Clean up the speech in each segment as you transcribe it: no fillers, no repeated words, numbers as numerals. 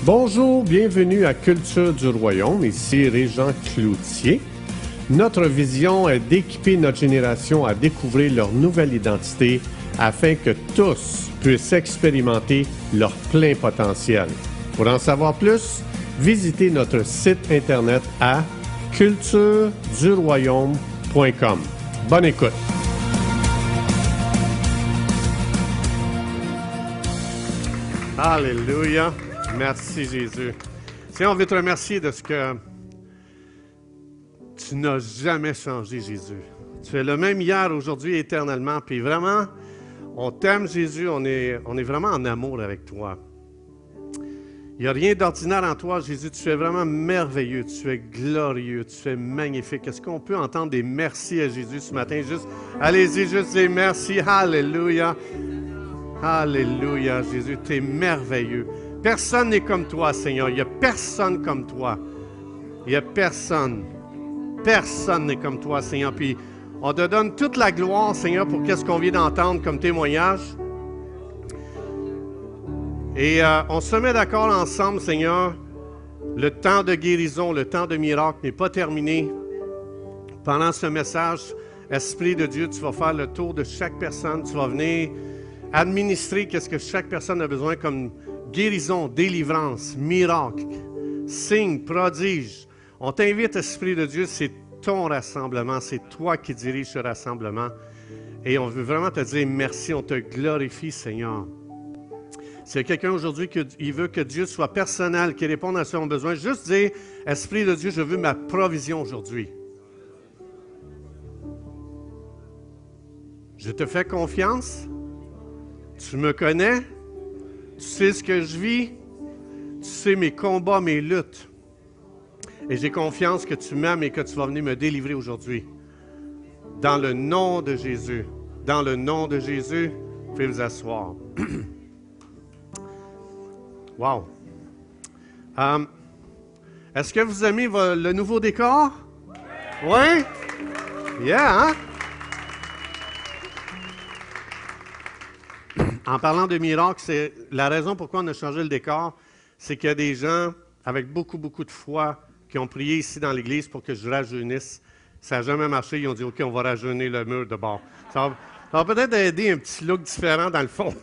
Bonjour, bienvenue à Culture du Royaume, ici Régent Cloutier. Notre vision est d'équiper notre génération à découvrir leur nouvelle identité afin que tous puissent expérimenter leur plein potentiel. Pour en savoir plus, visitez notre site internet à cultureduroyaume.com. Bonne écoute! Alléluia! Merci Jésus. Seigneur, on veut te remercier de ce que tu n'as jamais changé, Jésus. Tu es le même hier, aujourd'hui, éternellement. Puis vraiment, on t'aime, Jésus. On est vraiment en amour avec toi. Il n'y a rien d'ordinaire en toi, Jésus. Tu es vraiment merveilleux. Tu es glorieux. Tu es magnifique. Est-ce qu'on peut entendre des merci à Jésus ce matin? Allez-y, juste des merci. Alléluia. Alléluia, Jésus. Tu es merveilleux. Personne n'est comme toi, Seigneur. Il n'y a personne comme toi. Il n'y a personne. Personne n'est comme toi, Seigneur. Puis on te donne toute la gloire, Seigneur, pour qu'est-ce qu'on vient d'entendre comme témoignage. Et on se met d'accord ensemble, Seigneur. Le temps de guérison, le temps de miracle n'est pas terminé. Pendant ce message, Esprit de Dieu, tu vas faire le tour de chaque personne. Tu vas venir administrer qu'est-ce que chaque personne a besoin comme guérison, délivrance, miracle, signe, prodige. On t'invite, Esprit de Dieu, c'est ton rassemblement, c'est toi qui diriges ce rassemblement. Et on veut vraiment te dire merci, on te glorifie, Seigneur. S'il y a quelqu'un aujourd'hui qui veut que Dieu soit personnel, qui réponde à son besoin, juste dire, Esprit de Dieu, je veux ma provision aujourd'hui. Je te fais confiance, tu me connais, tu sais ce que je vis, tu sais mes combats, mes luttes. Et j'ai confiance que tu m'aimes et que tu vas venir me délivrer aujourd'hui. Dans le nom de Jésus. Dans le nom de Jésus, vous pouvez vous asseoir. Wow! Est-ce que vous aimez le nouveau décor? Oui? Yeah, hein? En parlant de miracle, c'est la raison pourquoi on a changé le décor, c'est qu'il y a des gens avec beaucoup, beaucoup de foi qui ont prié ici dans l'église pour que je rajeunisse. Ça n'a jamais marché. Ils ont dit, OK, on va rajeunir le mur de bord. Ça va peut-être aider un petit look différent dans le fond.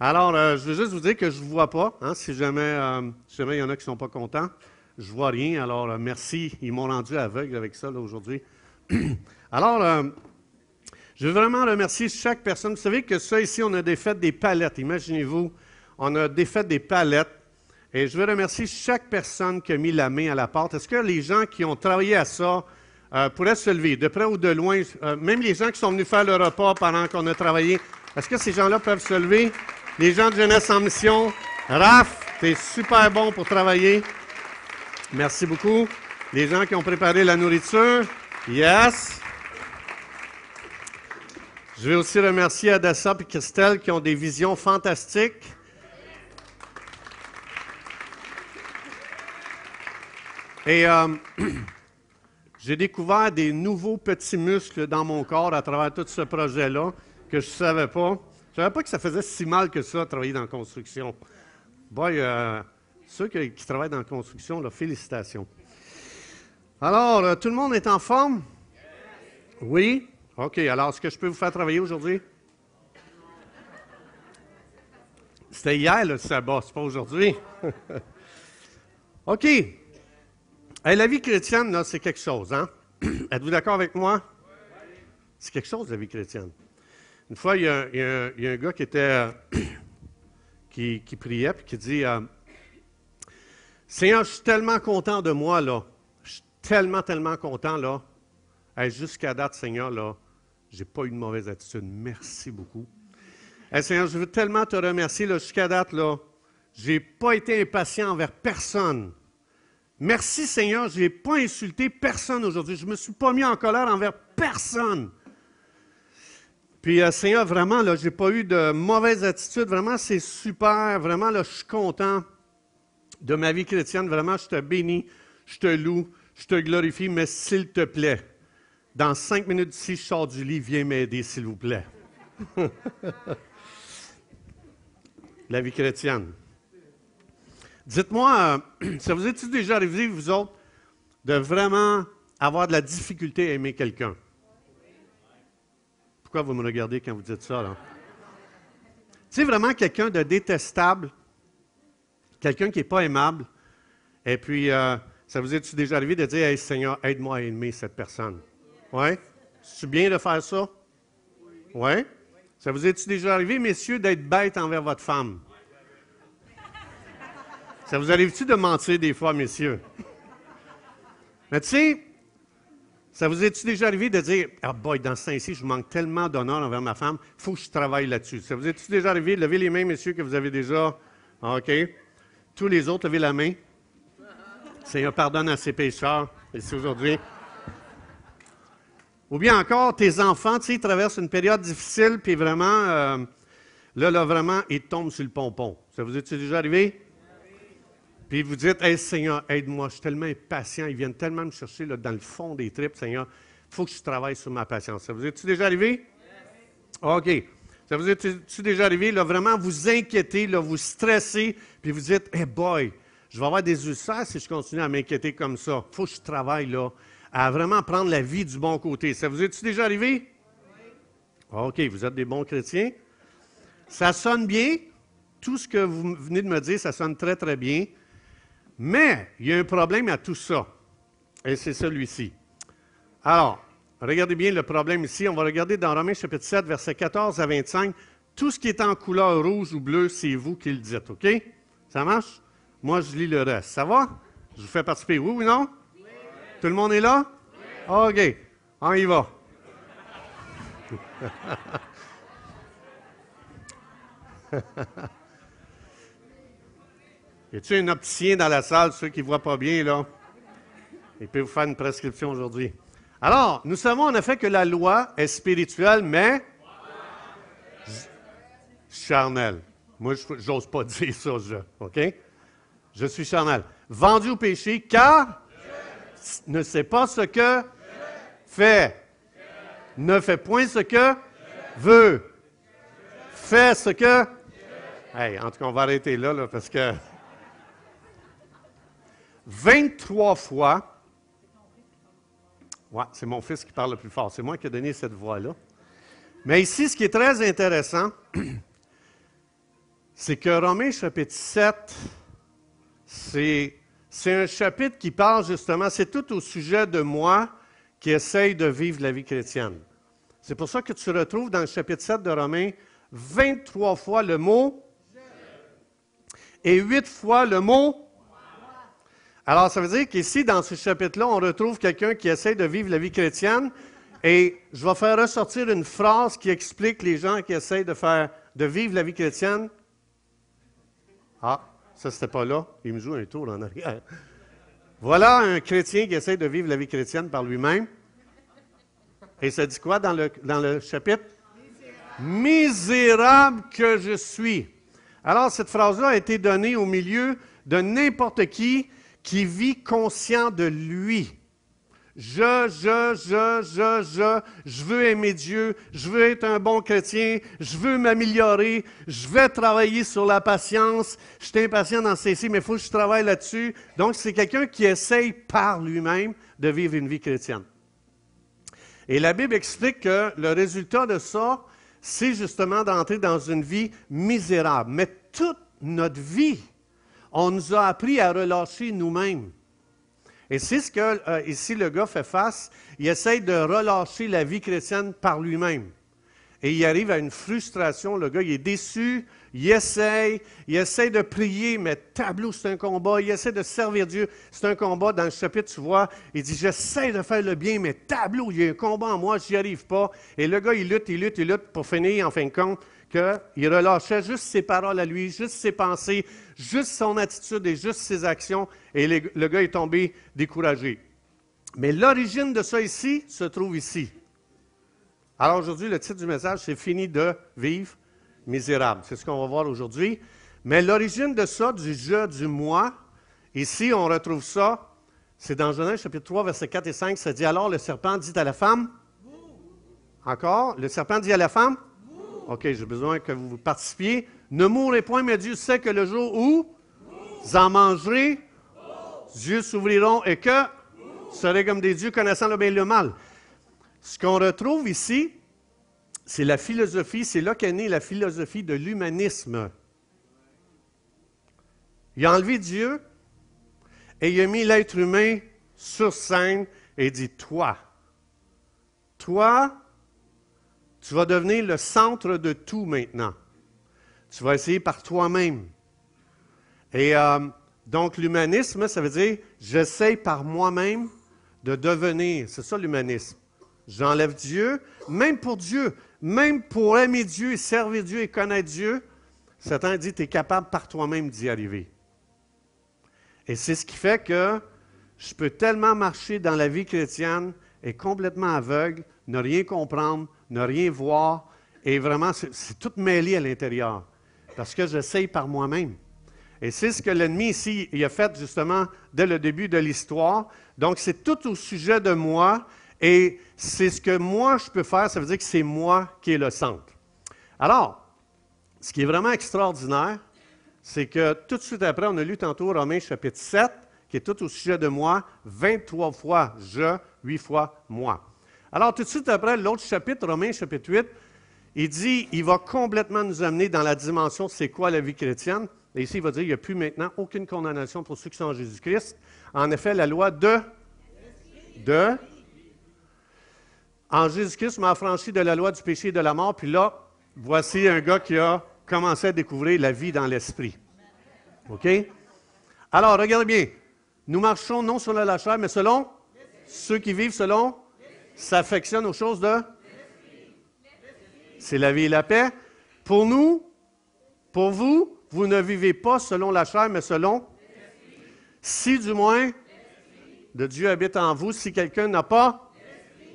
Alors, je veux juste vous dire que je ne vous vois pas. Hein, si jamais il y en a qui ne sont pas contents, je ne vois rien. Alors, merci. Ils m'ont rendu aveugle avec ça là, aujourd'hui. Alors, je veux vraiment remercier chaque personne. Vous savez que ça, ici, on a défait des palettes. Imaginez-vous, on a défait des palettes. Et je veux remercier chaque personne qui a mis la main à la porte. Est-ce que les gens qui ont travaillé à ça pourraient se lever, de près ou de loin, même les gens qui sont venus faire le repas pendant qu'on a travaillé, est-ce que ces gens-là peuvent se lever? Les gens de Jeunesse en Mission, Raph, tu es super bon pour travailler. Merci beaucoup. Les gens qui ont préparé la nourriture, yes. Je veux aussi remercier Adassa et Christelle qui ont des visions fantastiques. Et j'ai découvert des nouveaux petits muscles dans mon corps à travers tout ce projet-là que je ne savais pas. Je ne savais pas que ça faisait si mal que ça, travailler dans la construction. Boy, ceux qui travaillent dans la construction, là, félicitations. Alors, tout le monde est en forme? Oui? OK. Alors, est-ce que je peux vous faire travailler aujourd'hui? C'était hier, le sabbat, c'est pas aujourd'hui. OK. Hey, la vie chrétienne, là, c'est quelque chose, hein? Êtes-vous d'accord avec moi? C'est quelque chose, la vie chrétienne. Une fois, il y a un gars qui était qui priait et qui dit Seigneur, je suis tellement content de moi, là. Je suis tellement, tellement content, là. Hey, jusqu'à date, Seigneur, là, j'ai pas eu de mauvaise attitude. Merci beaucoup. Hey, Seigneur, je veux tellement te remercier, là, jusqu'à date, là. J'ai pas été impatient envers personne. Merci Seigneur, je n'ai pas insulté personne aujourd'hui. Je ne me suis pas mis en colère envers personne. Puis Seigneur, vraiment, là, je n'ai pas eu de mauvaise attitude. Vraiment, c'est super. Vraiment, là, je suis content de ma vie chrétienne. Vraiment, je te bénis, je te loue, je te glorifie. Mais s'il te plaît, dans 5 minutes d'ici, je sors du lit. Viens m'aider, s'il vous plaît. La vie chrétienne. Dites-moi, ça vous est-il déjà arrivé, vous autres, de vraiment avoir de la difficulté à aimer quelqu'un? Pourquoi vous me regardez quand vous dites ça, là? Tu sais, vraiment quelqu'un de détestable, quelqu'un qui n'est pas aimable, et puis, ça vous est-il déjà arrivé de dire, « Hey, Seigneur, aide-moi à aimer cette personne. » Oui? C'est bien de faire ça? Oui? Ça vous est-il déjà arrivé, messieurs, d'être bête envers votre femme? Ça vous arrive-tu de mentir des fois, messieurs? Mais tu sais, ça vous est-tu déjà arrivé de dire, « Ah boy, dans ce temps-ci, je manque tellement d'honneur envers ma femme, il faut que je travaille là-dessus. » Ça vous est-tu déjà arrivé? Levez les mains, messieurs, que vous avez déjà... OK. Tous les autres, levez la main. Seigneur, pardonne à ses pécheurs, ici aujourd'hui. Ou bien encore, tes enfants, tu sais, ils traversent une période difficile, puis vraiment, là, vraiment, ils tombent sur le pompon. Ça vous est-tu déjà arrivé? Puis vous dites, « Hey, Seigneur, aide-moi, je suis tellement impatient, ils viennent tellement me chercher là, dans le fond des tripes, Seigneur, il faut que je travaille sur ma patience. » Ça vous est-tu déjà arrivé? OK. Ça vous est-tu déjà arrivé, là, vraiment vous inquiéter, là, vous stresser, puis vous dites, « Hey boy, je vais avoir des ulcères si je continue à m'inquiéter comme ça. Il faut que je travaille là, à vraiment prendre la vie du bon côté. » Ça vous est-tu déjà arrivé? Oui. OK, vous êtes des bons chrétiens. Ça sonne bien. Tout ce que vous venez de me dire, ça sonne très, très bien. Mais il y a un problème à tout ça. Et c'est celui-ci. Alors, regardez bien le problème ici. On va regarder dans Romains chapitre 7, versets 14 à 25. Tout ce qui est en couleur rouge ou bleue, c'est vous qui le dites, OK? Ça marche? Moi, je lis le reste. Ça va? Je vous fais participer. Oui ou non? Oui. Tout le monde est là? Oui. OK. On y va. Y a-t-il un opticien dans la salle, ceux qui ne voient pas bien, là? Il peut vous faire une prescription aujourd'hui. Alors, nous savons en effet que la loi est spirituelle, mais charnelle. Moi, je n'ose pas dire ça, OK? Je suis charnel. Vendu au péché, car ne sait pas ce que fait. Ne fait point ce que veut. Fait ce que... Hey, en tout cas, on va arrêter là, parce que 23 fois... Ouais, c'est mon fils qui parle le plus fort. C'est moi qui ai donné cette voix-là. Mais ici, ce qui est très intéressant, c'est que Romains chapitre 7, c'est un chapitre qui parle justement, c'est tout au sujet de moi qui essaye de vivre la vie chrétienne. C'est pour ça que tu retrouves dans le chapitre 7 de Romains 23 fois le mot et 8 fois le mot. Alors, ça veut dire qu'ici, dans ce chapitre-là, on retrouve quelqu'un qui essaie de vivre la vie chrétienne et je vais faire ressortir une phrase qui explique les gens qui essayent de vivre la vie chrétienne. Ah, ça, c'était pas là. Il me joue un tour en arrière. Voilà un chrétien qui essaie de vivre la vie chrétienne par lui-même. Et ça dit quoi dans le chapitre? Misérable que je suis. Alors, cette phrase-là a été donnée au milieu de n'importe qui vit conscient de lui. Je veux aimer Dieu, je veux être un bon chrétien, je veux m'améliorer, je vais travailler sur la patience, je suis impatient dans ceci, mais il faut que je travaille là-dessus. Donc, c'est quelqu'un qui essaye par lui-même de vivre une vie chrétienne. Et la Bible explique que le résultat de ça, c'est justement d'entrer dans une vie misérable. Mais toute notre vie, on nous a appris à relâcher nous-mêmes. Et c'est ce que, ici, le gars fait face. Il essaye de relâcher la vie chrétienne par lui-même. Et il arrive à une frustration. Le gars, il est déçu. Il essaye de prier, mais tableau, c'est un combat. Il essaie de servir Dieu. C'est un combat. Dans le chapitre, tu vois, il dit, j'essaie de faire le bien, mais tableau, il y a un combat en moi, je n'y arrive pas. Et le gars, il lutte pour finir, en fin de compte, qu'il relâchait juste ses paroles à lui, juste ses pensées, juste son attitude et juste ses actions. Et le gars est tombé découragé. Mais l'origine de ça ici se trouve ici. Alors aujourd'hui, le titre du message, c'est « Fini de vivre misérable ». C'est ce qu'on va voir aujourd'hui. Mais l'origine de ça, du « je », du « moi », ici, on retrouve ça, c'est dans Genèse chapitre 3, versets 4 et 5, ça dit « Alors le serpent dit à la femme » Encore, le serpent dit à la femme OK, j'ai besoin que vous participiez. « Ne mourrez point, mais Dieu sait que le jour où Vous en mangerez, les yeux s'ouvriront et que vous serez comme des dieux connaissant le bien et le mal. Ce qu'on retrouve ici, c'est la philosophie, c'est là qu'est née la philosophie de l'humanisme. Il a enlevé Dieu et il a mis l'être humain sur scène et dit, toi, tu vas devenir le centre de tout maintenant. Tu vas essayer par toi-même. Et donc, l'humanisme, ça veut dire, j'essaie par moi-même de devenir. C'est ça l'humanisme. J'enlève Dieu, même pour aimer Dieu, servir Dieu et connaître Dieu, Satan dit, tu es capable par toi-même d'y arriver. Et c'est ce qui fait que je peux tellement marcher dans la vie chrétienne et complètement aveugle, ne rien comprendre, ne rien voir, et vraiment, c'est tout mêlé à l'intérieur, parce que j'essaye par moi-même. Et c'est ce que l'ennemi ici, il a fait justement dès le début de l'histoire. Donc, c'est tout au sujet de moi, et c'est ce que moi je peux faire, ça veut dire que c'est moi qui est le centre. Alors, ce qui est vraiment extraordinaire, c'est que tout de suite après, on a lu tantôt Romains chapitre 7, qui est tout au sujet de moi, 23 fois je, 8 fois moi. Alors, tout de suite après, l'autre chapitre, Romains chapitre 8, il dit, il va complètement nous amener dans la dimension c'est quoi la vie chrétienne. Et ici, il va dire, il n'y a plus maintenant aucune condamnation pour ceux qui sont en Jésus-Christ. En effet, la loi en Jésus-Christ m'a affranchi de la loi du péché et de la mort. Puis là, voici un gars qui a commencé à découvrir la vie dans l'esprit. OK? Alors, regardez bien. Nous marchons non selon la chair, mais selon ceux qui vivent selon, s'affectionnent aux choses de... C'est la vie et la paix. Pour nous, pour vous, vous ne vivez pas selon la chair, mais selon... Si du moins, de Dieu habite en vous, si quelqu'un n'a pas,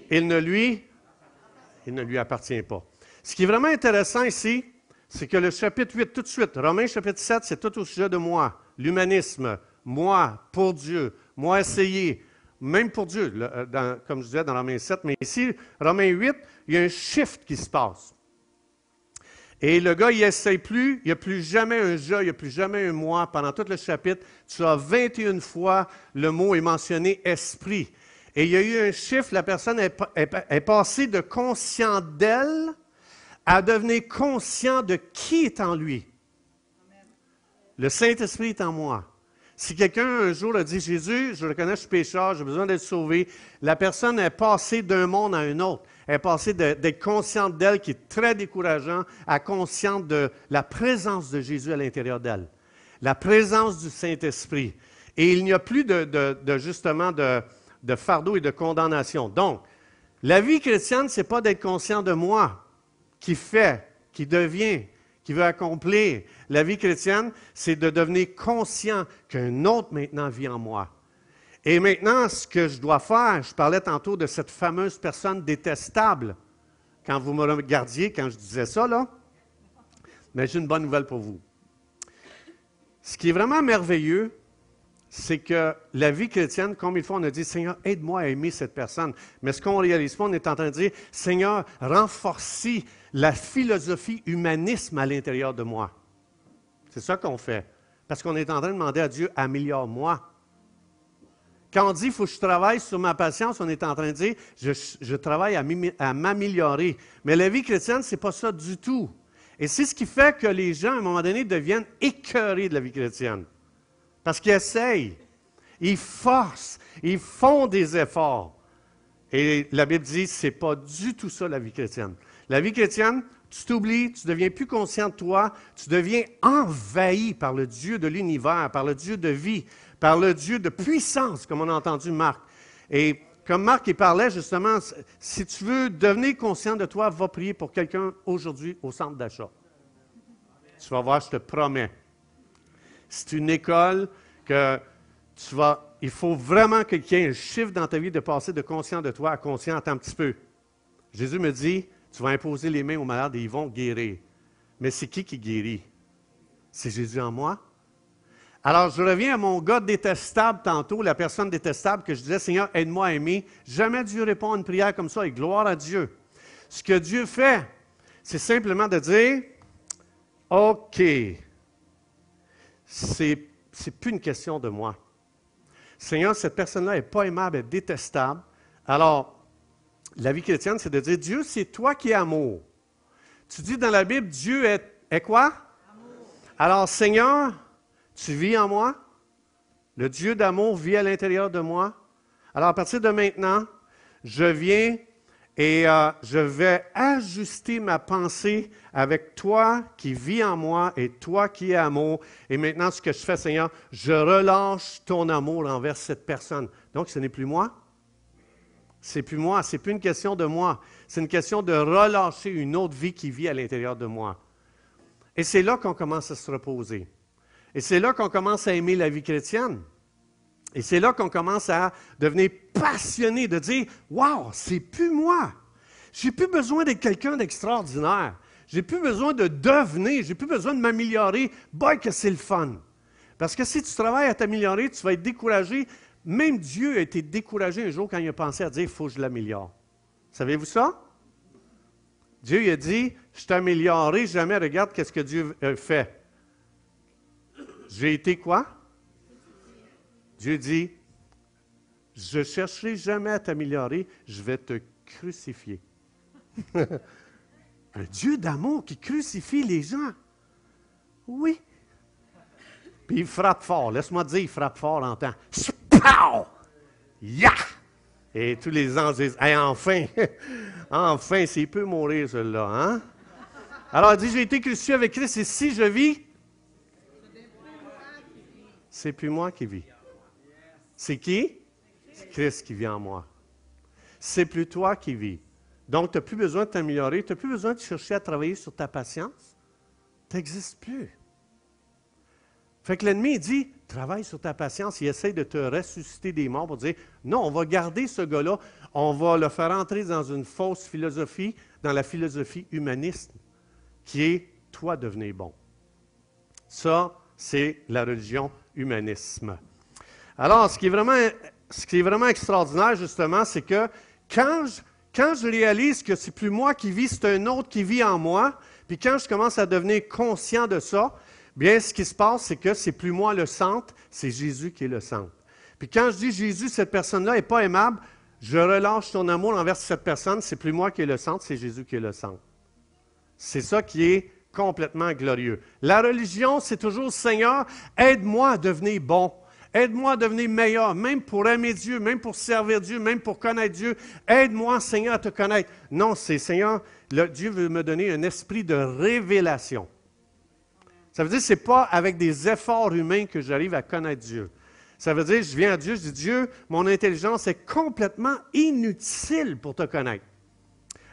il ne lui appartient pas. Ce qui est vraiment intéressant ici, c'est que le chapitre 8, tout de suite, Romains chapitre 7, c'est tout au sujet de moi, l'humanisme, moi, pour Dieu, moi essayer, même pour Dieu, comme je disais dans Romains 7, mais ici, Romains 8, il y a un shift qui se passe. Et le gars, il n'essaye plus, il n'y a plus jamais un « je », il n'y a plus jamais un « moi ». Pendant tout le chapitre, tu as 21 fois, le mot est mentionné « esprit ». Et il y a eu un chiffre, la personne est passée de conscient d'elle à devenir conscient de qui est en lui. Le Saint-Esprit est en moi. Si quelqu'un un jour a dit « Jésus, je reconnais que je suis pécheur, j'ai besoin d'être sauvé », la personne est passée d'un monde à un autre. Elle est passée d'être consciente d'elle, qui est très décourageant, à consciente de la présence de Jésus à l'intérieur d'elle. La présence du Saint-Esprit. Et il n'y a plus justement de fardeau et de condamnation. Donc, la vie chrétienne, ce n'est pas d'être conscient de moi, qui fait, qui devient, qui veut accomplir. La vie chrétienne, c'est de devenir conscient qu'un autre maintenant vit en moi. Et maintenant, ce que je dois faire, je parlais tantôt de cette fameuse personne détestable. Quand vous me regardiez, quand je disais ça, là, mais j'ai une bonne nouvelle pour vous. Ce qui est vraiment merveilleux, c'est que la vie chrétienne, comme il faut, on a dit, Seigneur, aide-moi à aimer cette personne. Mais ce qu'on ne réalise pas, on est en train de dire, Seigneur, renforce la philosophie humanisme à l'intérieur de moi. C'est ça qu'on fait. Parce qu'on est en train de demander à Dieu, améliore-moi. Quand on dit, il faut que je travaille sur ma patience, on est en train de dire, je travaille à m'améliorer. Mais la vie chrétienne, ce n'est pas ça du tout. Et c'est ce qui fait que les gens, à un moment donné, deviennent écœurés de la vie chrétienne. Parce qu'ils essayent, ils forcent, ils font des efforts. Et la Bible dit, ce n'est pas du tout ça la vie chrétienne. La vie chrétienne, tu t'oublies, tu ne deviens plus conscient de toi, tu deviens envahi par le Dieu de l'univers, par le Dieu de vie, par le Dieu de puissance, comme on a entendu Marc. Et comme Marc il parlait justement, si tu veux devenir conscient de toi, va prier pour quelqu'un aujourd'hui au centre d'achat. Tu vas voir, je te promets. C'est une école que il faut vraiment qu'il y ait un chiffre dans ta vie de passer de conscient de toi à conscient un petit peu. Jésus me dit, tu vas imposer les mains aux malades et ils vont guérir. Mais c'est qui guérit? C'est Jésus en moi? Alors, je reviens à mon gars détestable tantôt, la personne détestable que je disais, Seigneur, aide-moi à aimer. Jamais Dieu répond à une prière comme ça et gloire à Dieu. Ce que Dieu fait, c'est simplement de dire, OK, c'est plus une question de moi. Seigneur, cette personne-là n'est pas aimable, elle est détestable. Alors, la vie chrétienne, c'est de dire, Dieu, c'est toi qui es amour. Tu dis dans la Bible, Dieu est quoi? Amour. Alors, Seigneur, tu vis en moi. Le Dieu d'amour vit à l'intérieur de moi. Alors, à partir de maintenant, je viens et je vais ajuster ma pensée avec toi qui vis en moi et toi qui es amour. Et maintenant, ce que je fais, Seigneur, je relâche ton amour envers cette personne. Donc, ce n'est plus moi. C'est plus moi. C'est plus une question de moi. C'est une question de relâcher une autre vie qui vit à l'intérieur de moi. Et c'est là qu'on commence à se reposer. Et c'est là qu'on commence à aimer la vie chrétienne. Et c'est là qu'on commence à devenir passionné, de dire « Wow, c'est plus moi! J'ai plus besoin d'être quelqu'un d'extraordinaire. J'ai plus besoin de devenir, j'ai plus besoin de m'améliorer. Boy, que c'est le fun! » Parce que si tu travailles à t'améliorer, tu vas être découragé. Même Dieu a été découragé un jour quand il a pensé à dire « Il faut que je l'améliore. » Savez-vous ça? Dieu il a dit « Je t'améliorerai jamais. Regarde qu'est-ce que Dieu fait. » J'ai été quoi? Dieu dit, je ne chercherai jamais à t'améliorer, je vais te crucifier. Un Dieu d'amour qui crucifie les gens. Oui. Puis il frappe fort. Laisse-moi te dire, il frappe fort en temps. Pow! Ya! Et tous les anges disent, hey, enfin, enfin, s'il peut mourir, celui-là, hein? Alors il dit, j'ai été crucifié avec Christ, et si je vis, c'est plus moi qui vis. C'est qui? C'est Christ qui vit en moi. C'est plus toi qui vis. Donc, tu n'as plus besoin de t'améliorer, tu n'as plus besoin de chercher à travailler sur ta patience. Tu n'existes plus. Fait que l'ennemi dit, travaille sur ta patience, il essaie de te ressusciter des morts pour dire, non, on va garder ce gars-là, on va le faire entrer dans une fausse philosophie, dans la philosophie humaniste, qui est, toi, devenez bon. Ça, c'est la religion humanisme. Alors, ce qui est vraiment extraordinaire, justement, c'est que quand je réalise que c'est plus moi qui vis, c'est un autre qui vit en moi, puis quand je commence à devenir conscient de ça, bien, ce qui se passe, c'est que c'est plus moi le centre, c'est Jésus qui est le centre. Puis quand je dis Jésus, cette personne-là n'est pas aimable, je relâche ton amour envers cette personne, c'est plus moi qui est le centre, c'est Jésus qui est le centre. C'est ça qui est complètement glorieux. La religion, c'est toujours Seigneur, aide-moi à devenir bon. Aide-moi à devenir meilleur, même pour aimer Dieu, même pour servir Dieu, même pour connaître Dieu. Aide-moi, Seigneur, à te connaître. Non, c'est Seigneur, Dieu veut me donner un esprit de révélation. Ça veut dire que ce n'est pas avec des efforts humains que j'arrive à connaître Dieu. Ça veut dire, je viens à Dieu, je dis, Dieu, mon intelligence est complètement inutile pour te connaître.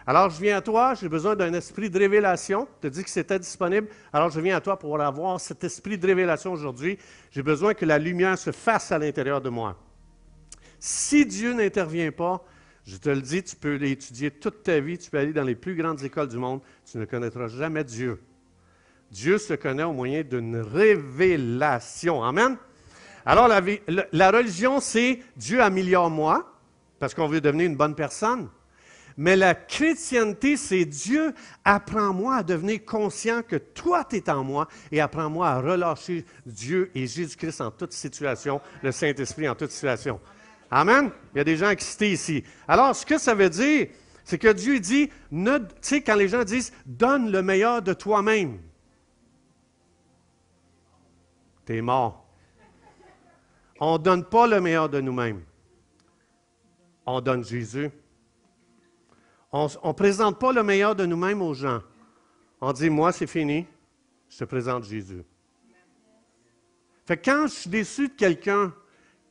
Alors, je viens à toi, j'ai besoin d'un esprit de révélation. Tu as dit que c'était disponible. Alors, je viens à toi pour avoir cet esprit de révélation aujourd'hui. J'ai besoin que la lumière se fasse à l'intérieur de moi. Si Dieu n'intervient pas, je te le dis, tu peux l'étudier toute ta vie, tu peux aller dans les plus grandes écoles du monde, tu ne connaîtras jamais Dieu. Dieu se connaît au moyen d'une révélation. Amen? Alors, la religion, c'est Dieu améliore-moi, parce qu'on veut devenir une bonne personne. Mais la chrétienté, c'est Dieu, apprends-moi à devenir conscient que toi, tu es en moi et apprends-moi à relâcher Dieu et Jésus-Christ en toute situation, le Saint-Esprit en toute situation. Amen? Il y a des gens excités ici. Alors, ce que ça veut dire, c'est que Dieu dit, tu sais, quand les gens disent, donne le meilleur de toi-même. Tu es mort. On ne donne pas le meilleur de nous-mêmes. On donne Jésus. On ne présente pas le meilleur de nous-mêmes aux gens. On dit, moi, c'est fini, je te présente Jésus. Fait que quand je suis déçu de quelqu'un,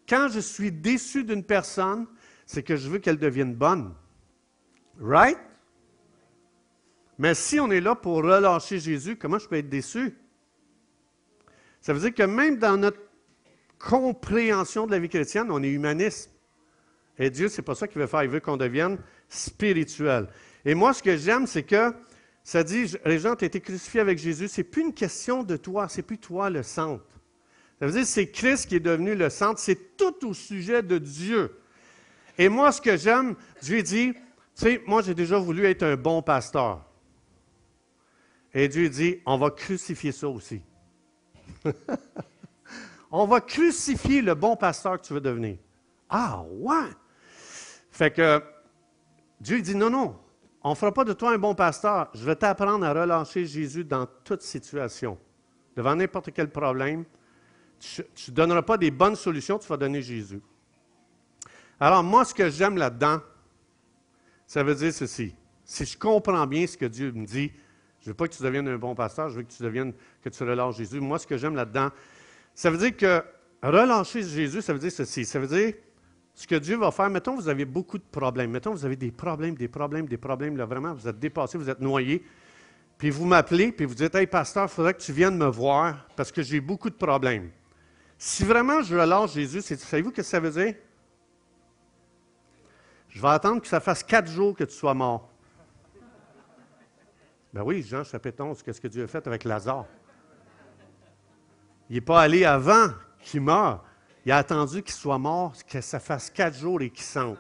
quand je suis déçu d'une personne, c'est que je veux qu'elle devienne bonne. Right? Mais si on est là pour relâcher Jésus, comment je peux être déçu? Ça veut dire que même dans notre compréhension de la vie chrétienne, on est humaniste. Et Dieu, c'est pas ça qu'il veut faire. Il veut qu'on devienne spirituel. Et moi, ce que j'aime, c'est que ça dit, les gens, tu as été crucifié avec Jésus. C'est plus une question de toi, c'est plus toi le centre. Ça veut dire que c'est Christ qui est devenu le centre. C'est tout au sujet de Dieu. Et moi, ce que j'aime, Dieu dit, tu sais, moi, j'ai déjà voulu être un bon pasteur. Et Dieu dit, on va crucifier ça aussi. On va crucifier le bon pasteur que tu veux devenir. Ah, ouais! Fait que Dieu dit, non, non, on ne fera pas de toi un bon pasteur. Je vais t'apprendre à relâcher Jésus dans toute situation. Devant n'importe quel problème, tu ne donneras pas des bonnes solutions, tu vas donner Jésus. Alors, moi, ce que j'aime là-dedans, ça veut dire ceci. Si je comprends bien ce que Dieu me dit, je ne veux pas que tu deviennes un bon pasteur, je veux que tu relâches Jésus. Moi, ce que j'aime là-dedans, ça veut dire que relâcher Jésus, ça veut dire ceci. Ça veut dire, ce que Dieu va faire, mettons, vous avez beaucoup de problèmes. Mettons, vous avez des problèmes, là, vraiment, vous êtes dépassé, vous êtes noyé. Puis vous m'appelez, puis vous dites, « Hey, pasteur, il faudrait que tu viennes me voir parce que j'ai beaucoup de problèmes. » Si vraiment je relâche Jésus, savez-vous ce que ça veut dire? Je vais attendre que ça fasse 4 jours que tu sois mort. Ben oui, Jean chapitre 11, qu'est-ce que Dieu a fait avec Lazare? Il n'est pas allé avant qu'il meure. Il a attendu qu'il soit mort, que ça fasse 4 jours et qu'il sente.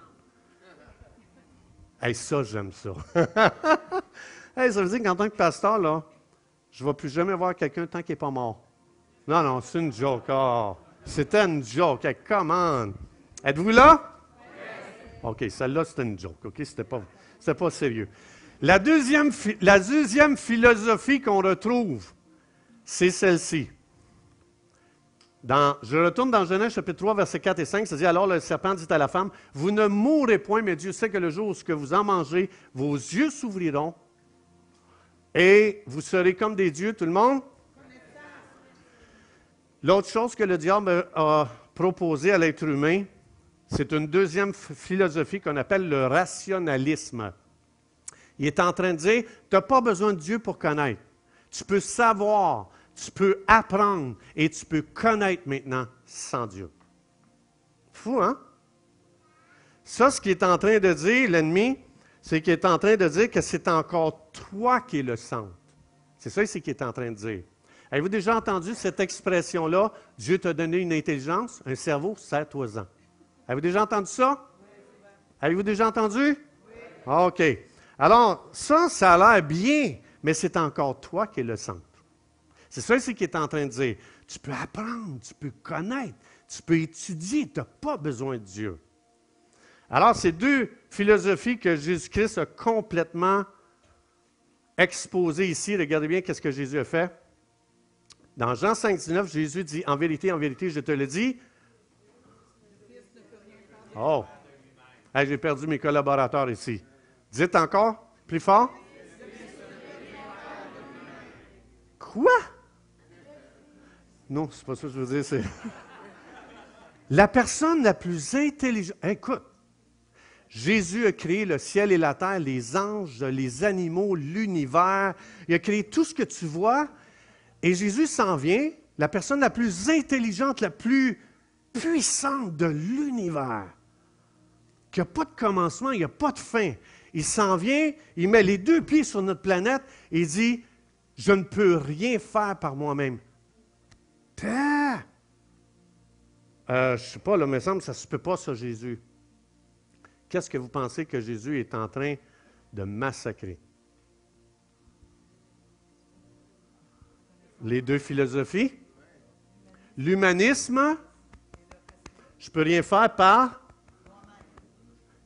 Hey, ça, j'aime ça. Hey, ça veut dire qu'en tant que pasteur, là, je ne vais plus jamais voir quelqu'un tant qu'il n'est pas mort. Non, non, c'est une joke. Oh, c'était une joke. Hey, come on. Êtes-vous là? OK, celle-là, c'était une joke. OK, c'était pas sérieux. La deuxième philosophie qu'on retrouve, c'est celle-ci. Je retourne dans Genèse chapitre 3, versets 4 et 5, ça dit, « Alors le serpent dit à la femme, « Vous ne mourrez point, mais Dieu sait que le jour où vous en mangez, vos yeux s'ouvriront et vous serez comme des dieux. » Tout le monde? L'autre chose que le diable a proposée à l'être humain, c'est une deuxième philosophie qu'on appelle le rationalisme. Il est en train de dire, tu n'as pas besoin de Dieu pour connaître. Tu peux savoir, tu peux apprendre et tu peux connaître maintenant sans Dieu. Fou, hein? Ça, ce qu'il est en train de dire, l'ennemi, c'est qu'il est en train de dire que c'est encore toi qui es le centre. C'est ça qu'il est en train de dire. Avez-vous déjà entendu cette expression-là? Dieu t'a donné une intelligence, un cerveau, sers-toi-en. Avez-vous déjà entendu ça? Avez-vous déjà entendu? Oui. OK. Alors, ça a l'air bien, mais c'est encore toi qui es le centre. C'est ça qu'il est en train de dire. Tu peux apprendre, tu peux connaître, tu peux étudier, tu n'as pas besoin de Dieu. Alors, ces deux philosophies que Jésus-Christ a complètement exposées ici, regardez bien qu'est-ce que Jésus a fait. Dans Jean 5, 19, Jésus dit, en vérité, je te le dis. Oh! Hey, j'ai perdu mes collaborateurs ici. Dites encore, plus fort. Quoi? Non, c'est pas ça que je veux dire. C'est la personne la plus intelligente. Écoute, Jésus a créé le ciel et la terre, les anges, les animaux, l'univers. Il a créé tout ce que tu vois. Et Jésus s'en vient, la personne la plus intelligente, la plus puissante de l'univers, qui n'a pas de commencement, il n'y a pas de fin. Il s'en vient, il met les 2 pieds sur notre planète et il dit, « Je ne peux rien faire par moi-même. » Je ne sais pas, là, mais il me semble que ça ne se peut pas, ça, Jésus. Qu'est-ce que vous pensez que Jésus est en train de massacrer? Les deux philosophies. L'humanisme, je ne peux rien faire par...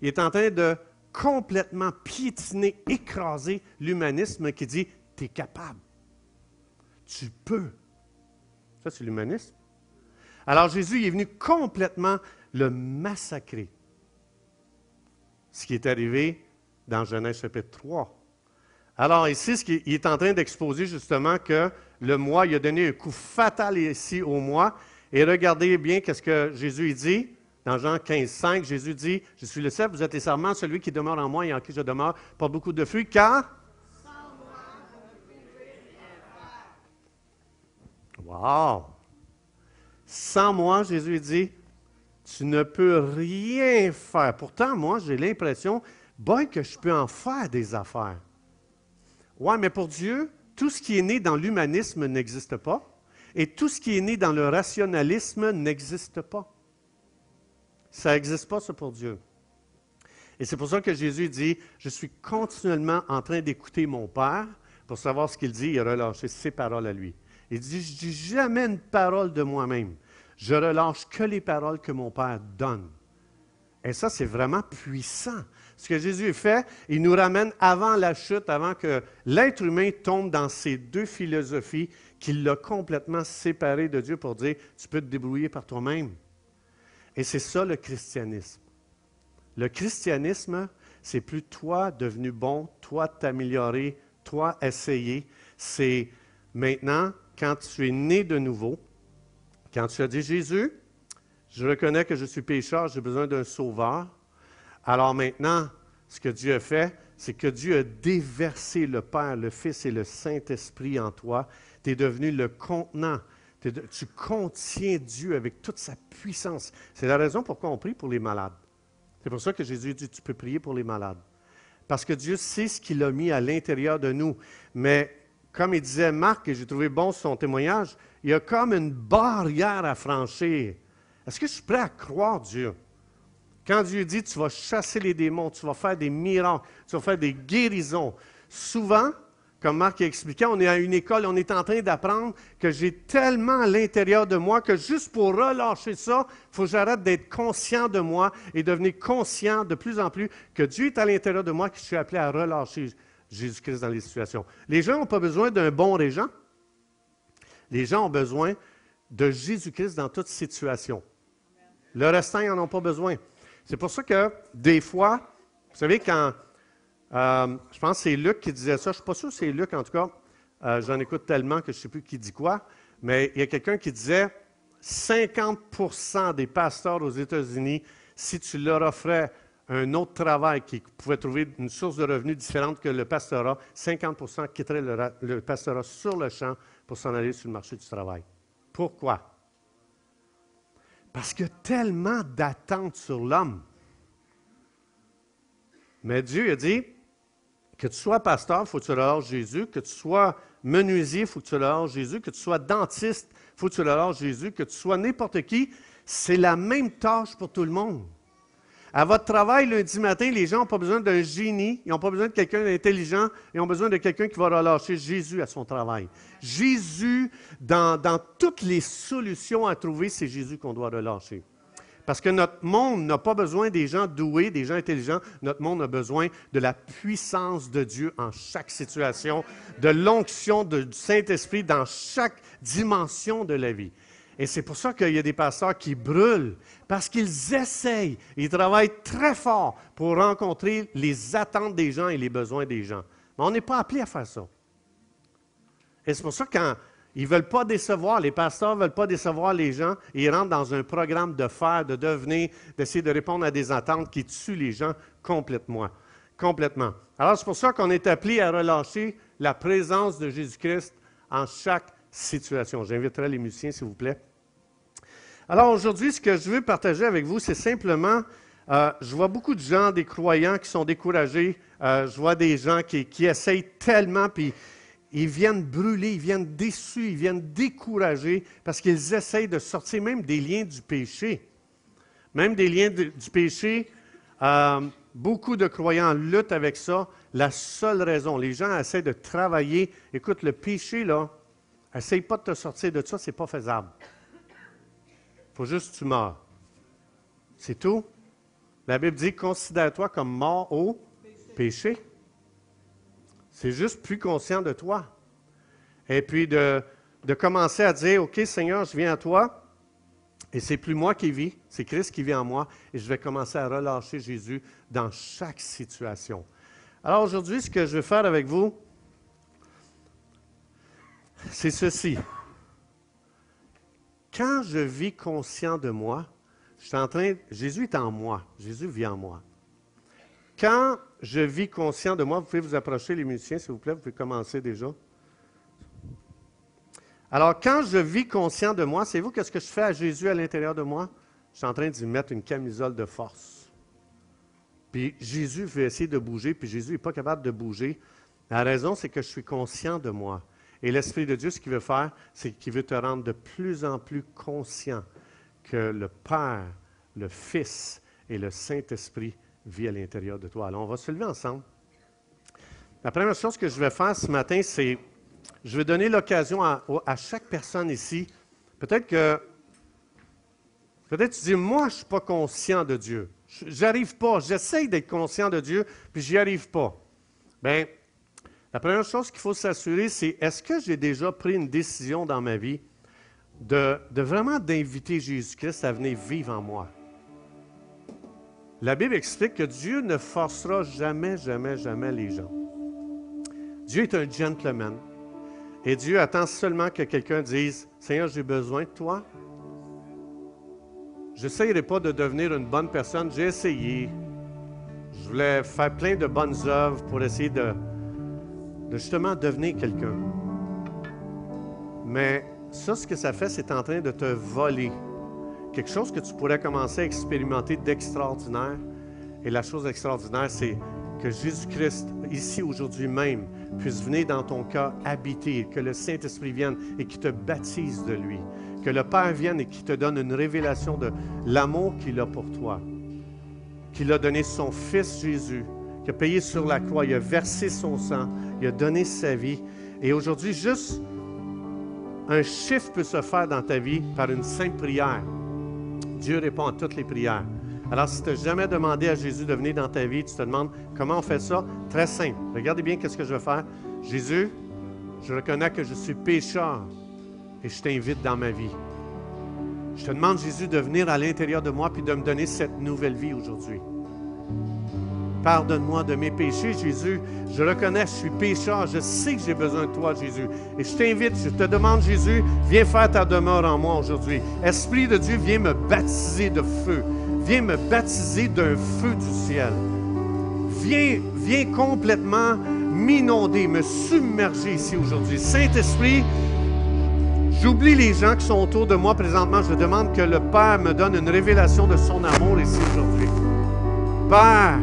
Il est en train de complètement piétiner, écraser l'humanisme qui dit « tu es capable, tu peux ». Ça, c'est l'humanisme. Alors Jésus est venu complètement le massacrer. Ce qui est arrivé dans Genèse chapitre 3. Alors ici, il est en train d'exposer justement que le moi, il a donné un coup fatal ici au moi. Et regardez bien qu'est-ce que Jésus dit. Dans Jean 15, 5, Jésus dit, « Je suis le cep, vous êtes les serments, celui qui demeure en moi et en qui je demeure, pas beaucoup de fruits, car... » Wow! Sans moi, Jésus dit, tu ne peux rien faire. Pourtant, moi, j'ai l'impression, que je peux en faire des affaires. Oui, mais pour Dieu, tout ce qui est né dans l'humanisme n'existe pas, et tout ce qui est né dans le rationalisme n'existe pas. Ça n'existe pas, ça, pour Dieu. Et c'est pour ça que Jésus dit, je suis continuellement en train d'écouter mon Père pour savoir ce qu'il dit et relâcher ses paroles à lui. Il dit, je ne dis jamais une parole de moi-même. Je relâche que les paroles que mon Père donne. Et ça, c'est vraiment puissant. Ce que Jésus fait, il nous ramène avant la chute, avant que l'être humain tombe dans ces deux philosophies qu'il l'a complètement séparé de Dieu pour dire, tu peux te débrouiller par toi-même. Et c'est ça le christianisme. Le christianisme, c'est plus toi devenu bon, toi t'améliorer, toi essayer. C'est maintenant, quand tu es né de nouveau, quand tu as dit, Jésus, je reconnais que je suis pécheur, j'ai besoin d'un sauveur. Alors maintenant, ce que Dieu a fait, c'est que Dieu a déversé le Père, le Fils et le Saint-Esprit en toi. Tu es devenu le contenant. Tu contiens Dieu avec toute sa puissance. C'est la raison pourquoi on prie pour les malades. C'est pour ça que Jésus dit, tu peux prier pour les malades. Parce que Dieu sait ce qu'il a mis à l'intérieur de nous. Mais comme il disait Marc, et j'ai trouvé bon son témoignage, il y a comme une barrière à franchir. Est-ce que je suis prêt à croire Dieu? Quand Dieu dit, tu vas chasser les démons, tu vas faire des miracles, tu vas faire des guérisons, souvent, comme Marc a expliqué, on est à une école, on est en train d'apprendre que j'ai tellement à l'intérieur de moi que juste pour relâcher ça, il faut que j'arrête d'être conscient de moi et devenir conscient de plus en plus que Dieu est à l'intérieur de moi, que je suis appelé à relâcher Jésus-Christ dans les situations. Les gens n'ont pas besoin d'un bon régent. Les gens ont besoin de Jésus-Christ dans toute situation. Le restant, ils n'en ont pas besoin. C'est pour ça que, des fois, vous savez, quand, je pense que c'est Luc qui disait ça, je ne suis pas sûr que c'est Luc en tout cas, j'en écoute tellement que je ne sais plus qui dit quoi, mais il y a quelqu'un qui disait 50% des pasteurs aux États-Unis, si tu leur offrais un autre travail qui pouvait trouver une source de revenus différente que le pastorat, 50% quitteraient le pastorat sur le champ pour s'en aller sur le marché du travail. Pourquoi? Parce qu'il y a tellement d'attentes sur l'homme. Mais Dieu a dit que tu sois pasteur, il faut que tu relâches Jésus, que tu sois menuisier, il faut que tu relâches Jésus, que tu sois dentiste, il faut que tu relâches Jésus, que tu sois n'importe qui, c'est la même tâche pour tout le monde. À votre travail, lundi matin, les gens n'ont pas besoin d'un génie, ils n'ont pas besoin de quelqu'un d'intelligent, ils ont besoin de quelqu'un qui va relâcher Jésus à son travail. Jésus, dans toutes les solutions à trouver, c'est Jésus qu'on doit relâcher. Parce que notre monde n'a pas besoin des gens doués, des gens intelligents. Notre monde a besoin de la puissance de Dieu en chaque situation, de l'onction du Saint-Esprit dans chaque dimension de la vie. Et c'est pour ça qu'il y a des pasteurs qui brûlent, parce qu'ils essayent, ils travaillent très fort pour rencontrer les attentes des gens et les besoins des gens. Mais on n'est pas appelé à faire ça. Et c'est pour ça que quand ils ne veulent pas décevoir, les pasteurs ne veulent pas décevoir les gens, et ils rentrent dans un programme de faire, de devenir, d'essayer de répondre à des attentes qui tuent les gens complètement. Alors c'est pour ça qu'on est appelé à relâcher la présence de Jésus-Christ en chaque situation. J'inviterai les musiciens, s'il vous plaît. Alors aujourd'hui, ce que je veux partager avec vous, c'est simplement, je vois beaucoup de gens, des croyants qui sont découragés. Je vois des gens qui essayent tellement, puis ils viennent brûler, ils viennent déçus, ils viennent découragés, parce qu'ils essayent de sortir même des liens du péché. Même des liens du péché, beaucoup de croyants luttent avec ça. La seule raison, les gens essaient de travailler. Écoute, le péché, là, essaye pas de te sortir de ça, c'est pas faisable. Il faut juste que tu meurs. C'est tout. La Bible dit, considère-toi comme mort au péché. C'est juste plus conscient de toi. Et puis de commencer à dire, OK, Seigneur, je viens à toi, et c'est plus moi qui vis, c'est Christ qui vit en moi, et je vais commencer à relâcher Jésus dans chaque situation. Alors aujourd'hui, ce que je vais faire avec vous, c'est ceci. Quand je vis conscient de moi, Jésus est en moi, Jésus vit en moi. Quand je vis conscient de moi, vous pouvez vous approcher, les musiciens, s'il vous plaît, vous pouvez commencer déjà. Alors, quand je vis conscient de moi, savez-vous qu'est-ce que je fais à Jésus à l'intérieur de moi? Je suis en train d'y mettre une camisole de force. Puis Jésus veut essayer de bouger, puis Jésus n'est pas capable de bouger. La raison, c'est que je suis conscient de moi. Et l'Esprit de Dieu, ce qu'il veut faire, c'est qu'il veut te rendre de plus en plus conscient que le Père, le Fils et le Saint-Esprit vivent à l'intérieur de toi. Alors, on va se lever ensemble. La première chose que je vais faire ce matin, c'est je vais donner l'occasion à chaque personne ici. Peut-être que Peut-être tu dis, moi, je ne suis pas conscient de Dieu. J'arrive pas. J'essaye d'être conscient de Dieu, puis j'y arrive pas. Bien, la première chose qu'il faut s'assurer, c'est est-ce que j'ai déjà pris une décision dans ma vie de vraiment d'inviter Jésus-Christ à venir vivre en moi? La Bible explique que Dieu ne forcera jamais, jamais, jamais les gens. Dieu est un gentleman. Et Dieu attend seulement que quelqu'un dise, « Seigneur, j'ai besoin de toi. » Je n'essayerai pas de devenir une bonne personne. J'ai essayé. Je voulais faire plein de bonnes œuvres pour essayer de justement devenir quelqu'un. Mais ça, ce que ça fait, c'est en train de te voler quelque chose que tu pourrais commencer à expérimenter d'extraordinaire. Et la chose extraordinaire, c'est que Jésus-Christ, ici, aujourd'hui même, puisse venir dans ton cœur habiter, que le Saint-Esprit vienne et qu'il te baptise de lui. Que le Père vienne et qu'il te donne une révélation de l'amour qu'il a pour toi. Qu'il a donné son Fils Jésus, qui a payé sur la croix, il a versé son sang, il a donné sa vie. Et aujourd'hui, juste un chiffre peut se faire dans ta vie par une simple prière. Dieu répond à toutes les prières. Alors, si tu n'as jamais demandé à Jésus de venir dans ta vie, tu te demandes comment on fait ça? Très simple. Regardez bien qu'est-ce que je vais faire. Jésus, je reconnais que je suis pécheur et je t'invite dans ma vie. Je te demande, Jésus, de venir à l'intérieur de moi puis de me donner cette nouvelle vie aujourd'hui. Pardonne-moi de mes péchés, Jésus. Je reconnais que je suis pécheur. Je sais que j'ai besoin de toi, Jésus. Et je t'invite, je te demande, Jésus, viens faire ta demeure en moi aujourd'hui. Esprit de Dieu, viens me baptiser de feu. Viens me baptiser d'un feu du ciel. Viens complètement m'inonder, me submerger ici aujourd'hui. Saint-Esprit, j'oublie les gens qui sont autour de moi présentement. Je demande que le Père me donne une révélation de son amour ici aujourd'hui. Père,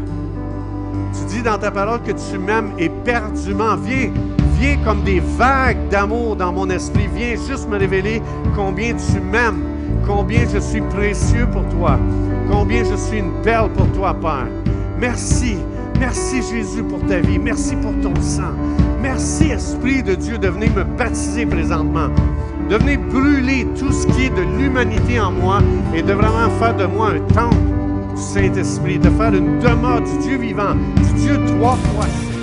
tu dis dans ta parole que tu m'aimes éperdument. Viens comme des vagues d'amour dans mon esprit. Viens juste me révéler combien tu m'aimes, combien je suis précieux pour toi, combien je suis une perle pour toi, Père. Merci. Merci, Jésus, pour ta vie. Merci pour ton sang. Merci, Esprit de Dieu, de venir me baptiser présentement, de venir brûler tout ce qui est de l'humanité en moi et de vraiment faire de moi un temple du Saint-Esprit, de faire une demeure du Dieu vivant, du Dieu trois fois saint.